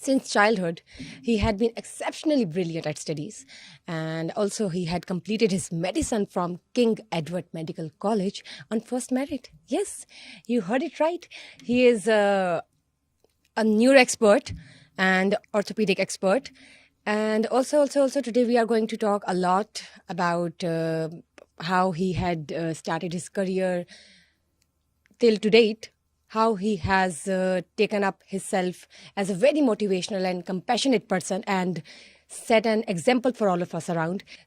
Since childhood, he had been exceptionally brilliant at studies, and also he had completed his medicine from King Edward Medical College on first merit. Yes, you heard it right. He is a neuro expert and orthopedic expert. And also today we are going to talk a lot about how he had started his career till to date, how he has taken up himself as a very motivational and compassionate person and set an example for all of us around.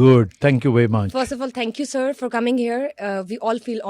good. Thank you very much. First of all, thank you sir for coming here. We all feel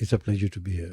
It's a pleasure to be here.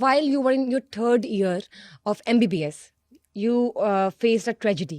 while you were in your 3rd year of MBBS, you faced a tragedy.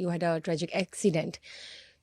you had a tragic accident.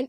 and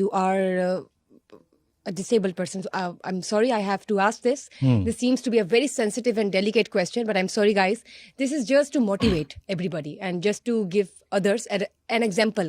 you are a disabled person? I'm sorry I have to ask this. This seems to be a very sensitive and delicate question, but I'm sorry guys. This is just to motivate everybody and just to give others an example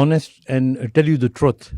honest and tell you the truth,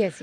Yes.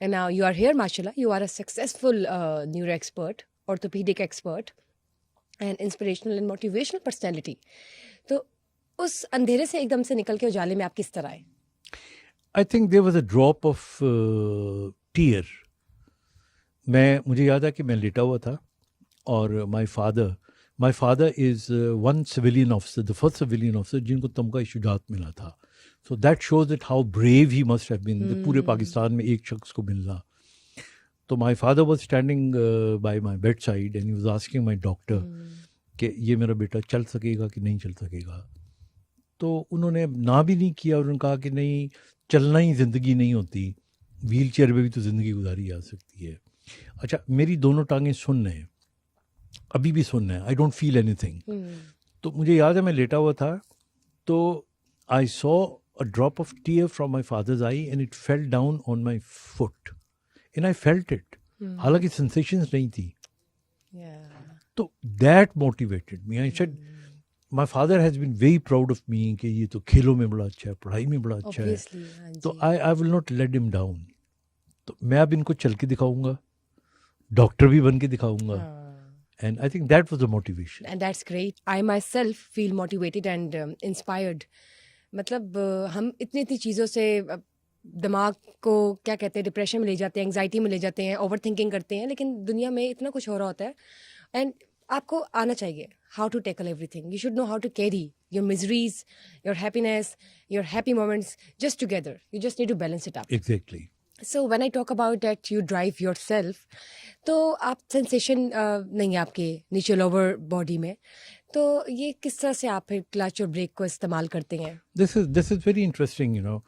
and now you are here, mashallah. You are a successful neuro expert, orthopedic expert, and inspirational and motivational personality. تو اس اندھیرے سے ایک دم سے نکل کے اجالے میں آپ کس طرح آئے؟ I think there was a drop of tear. مجھے یاد ہے کہ میں لیٹا ہوا تھا اور my father is one civilian officer, the first civilian officer جن کو تمغہ شجاعت ملا تھا. So that shows that how brave he must have been. پورے پاکستان میں ایک شخص کو ملنا. تو my father was standing by my bedside and he was asking my doctor کہ یہ میرا بیٹا چل سکے گا کہ نہیں چل سکے گا. تو انہوں نے نہ بھی نہیں کیا اور انہوں نے کہا کہ نہیں، چلنا ہی زندگی نہیں ہوتی، ویل چیئر پہ بھی تو زندگی گزاری جا سکتی ہے. اچھا، میری دونوں ٹانگیں سن ہیں، ابھی بھی سن ہیں، I don't feel anything. تو مجھے یاد ہے میں لیٹا ہوا تھا تو I saw a drop of tear from my father's eye and it fell down on my feet and I felt it. حالانکہ سینسیشنز نہیں تھی. تو that motivated me. I said my father has been very proud of me کہ یہ تو کھیلوں میں بڑا اچھا ہے، پڑھائی میں بڑا اچھا ہے، تو I will not let him down. تو میں اب ان کو چل کے دکھاؤں گا، ڈاکٹر بھی بن کے دکھاؤں گا. And I think that was the motivation. And that's great. I myself feel motivated and inspired. مطلب ہم اتنی چیزوں سے دماغ کو کیا کہتے ہیں، ڈپریشن میں لے جاتے ہیں، انگزائٹی میں لے جاتے ہیں، اوور تھنکنگ کرتے ہیں، لیکن دنیا میں اتنا کچھ ہو رہا ہوتا ہے. اینڈ آپ کو آنا چاہیے how to tackle everything. You should know how to carry your miseries, your happiness, your happy moments just together. You just need to balance it up. Exactly. So when I talk about that you drive yourself, تو آپ sensation نہیں ہے آپ کے نیچے lower body میں، تو یہ کس طرح سے آپ پھر کلچ اور بریک کو استعمال کرتے ہیں؟ This is very interesting, you know.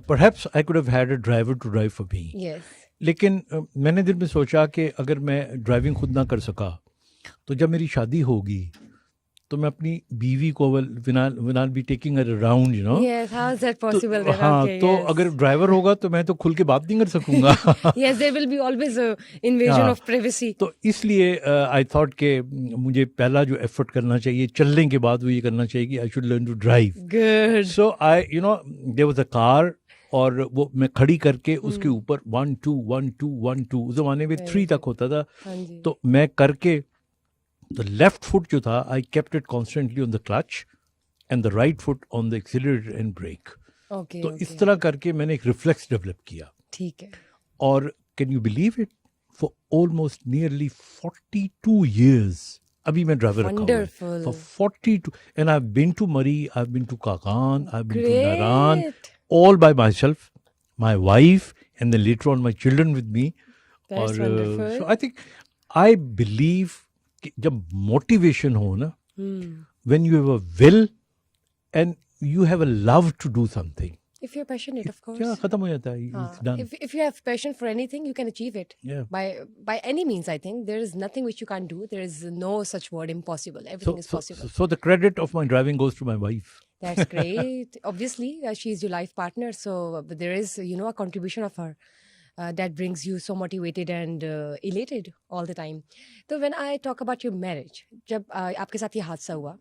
Perhaps I could have had a driver to drive for me. Yes. لیکن میں نے دل میں سوچا کہ اگر میں ڈرائیونگ خود نہ کر سکا تو جب میری شادی ہوگی تو میں اپنی بیوی کو will be taking her around, you know. Yes, how is that possible? ہاں، تو اگر ڈرائیور ہوگا تو میں تو کھل کے بات نہیں کر سکوں گا. Yes, there will be always a invasion of privacy. تو اس لیے آئی تھاٹ کہ مجھے پہلا جو ایفرٹ کرنا چاہیے چلنے کے بعد وہ یہ کرنا چاہیے کہ I should learn to drive. Good. So I you know there was a car اور وہ میں کھڑی کر کے اس کے اوپر 1 2 1 2 1 2 اس زمانے میں 3 تک ہوتا تھا. تو میں کر کے the left foot جو تھا I kept it constantly on the clutch and the right foot on the accelerator and brake. Okay. تو اس طرح کر کے میں نے ایک ریفلیکس ڈیولپ کیا. ٹھیک ہے. اور can you believe it, for almost nearly 42 years ابھی میں ڈرائیور رکھا ہوا ہے. For 42 and I've been to Murray, I've been to Kakan, I've been to Naran, all by myself, my wife and then later on my children with me. That's wonderful. So I think I believe کہ جب motivation ہو نا، when you have a will and you have a love to do something, if you're passionate, of course, کیا ختم ہو جاتا ہے. It's done. If you have passion for anything, you can achieve it. Yeah. By any means. I think there is nothing which you can't do. There is no such word impossible. Everything is possible. So the credit of my driving goes to my wife. That's great. Obviously, she is your life partner, so there is, you know, a contribution of her that brings you so motivated and elated all the time. So when I talk about your marriage, جب آپ کے ساتھ یہ حادثہ ہوا،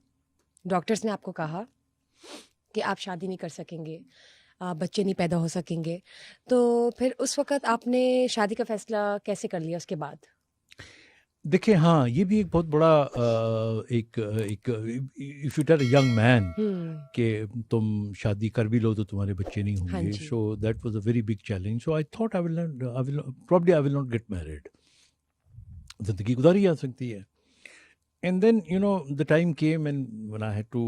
doctors نے آپ کو کہا کہ آپ شادی نہیں کر سکیں گے، بچے نہیں پیدا ہو سکیں گے، تو پھر اس وقت آپ نے شادی کا فیصلہ کیسے کر لیا اس کے بعد؟ دیکھیں، ہاں، یہ بھی ایک بہت بڑا ایک if you tell a young man کہ تم شادی کر بھی لو تو تمہارے بچے نہیں ہوں گے. So that was a very big challenge. So I thought I will not get married. زندگی گزاری جا سکتی ہے. And then you know the time came and when I had to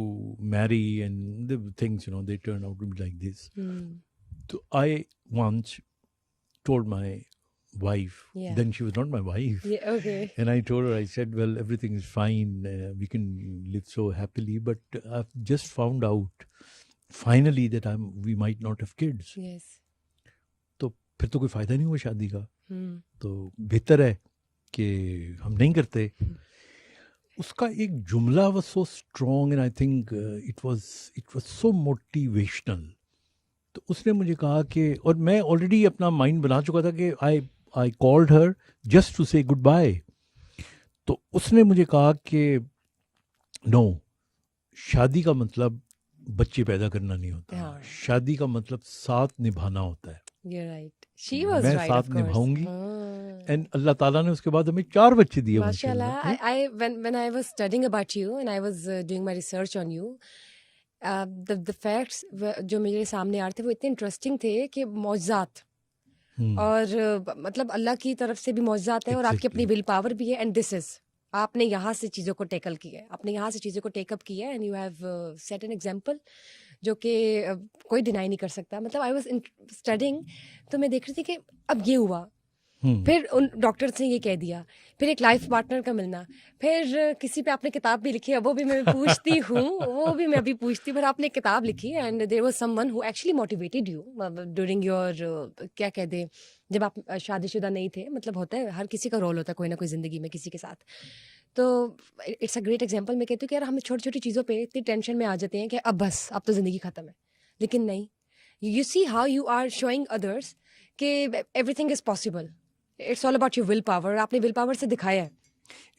marry and the things, you know, they turned out to be like this. So I once told my wife, then she was not my wife. Yeah, okay. And I told her, I said, well, everything is fine, we can live so happily, but I've just found out finally that we might not have kids. Yes. تو پھر تو کوئی فائدہ نہیں ہوا شادی کا. تو بہتر ہے کہ ہم نہیں کرتے. اس کا ایک جملہ was so strong and I think it was so motivational. تو اس نے مجھے کہا کہ، اور میں آلریڈی اپنا مائنڈ بنا چکا تھا کہ I called her just to say goodbye. تو اس نے مجھے کہا کہ نو، شادی کا مطلب بچے پیدا کرنا نہیں ہوتا، شادی کا مطلب ساتھ نبھانا ہوتا ہے. You're right. She was میں right, ساتھ of course. نبھاؤں گی. اینڈ اللہ تعالیٰ نے اس کے بعد ہمیں 4 بچے دیے MashaAllah. ماشاءاللہ. When I was studying about you and I was doing my research on you, the facts جو میرے سامنے آ رہے تھے وہ اتنے انٹرسٹنگ تھے کہ معجزات اور مطلب اللہ کی طرف سے بھی معجزات ہیں اور آپ کی اپنی ول پاور بھی ہے. اینڈ دس از آپ نے یہاں سے چیزوں کو ٹیکل کیا ہے, آپ نے یہاں سے چیزوں کو ٹیک اپ کیا ہے, and you have set an example جو کہ کوئی ڈینائی نہیں کر سکتا. مطلب آئی واز اسٹڈنگ تو میں دیکھ رہی تھی کہ اب یہ ہوا, پھر ان ڈاکٹرس نے یہ کہہ دیا, پھر ایک لائف پارٹنر کا ملنا, پھر کسی پہ آپ نے کتاب بھی لکھی ہے, وہ بھی میں پوچھتی ہوں, وہ بھی میں ابھی پوچھتی ہوں, پھر آپ نے کتاب لکھی and there was some one who actually motivated you during your کیا کہہ دیں جب آپ شادی شدہ نہیں تھے. مطلب ہوتا ہے ہر کسی کا رول ہوتا ہے کوئی نہ کوئی زندگی میں کسی کے ساتھ. تو اٹس اے گریٹ ایگزامپل. میں کہتی ہوں کہ یار ہم چھوٹی چھوٹی چیزوں پہ اتنی ٹینشن میں آ جاتے ہیں کہ اب بس اب تو زندگی ختم ہے, لیکن نہیں. You see how you are showing others کہ everything is possible. It's all about your will power. آپ نے ول پاور سے دکھایا ہے.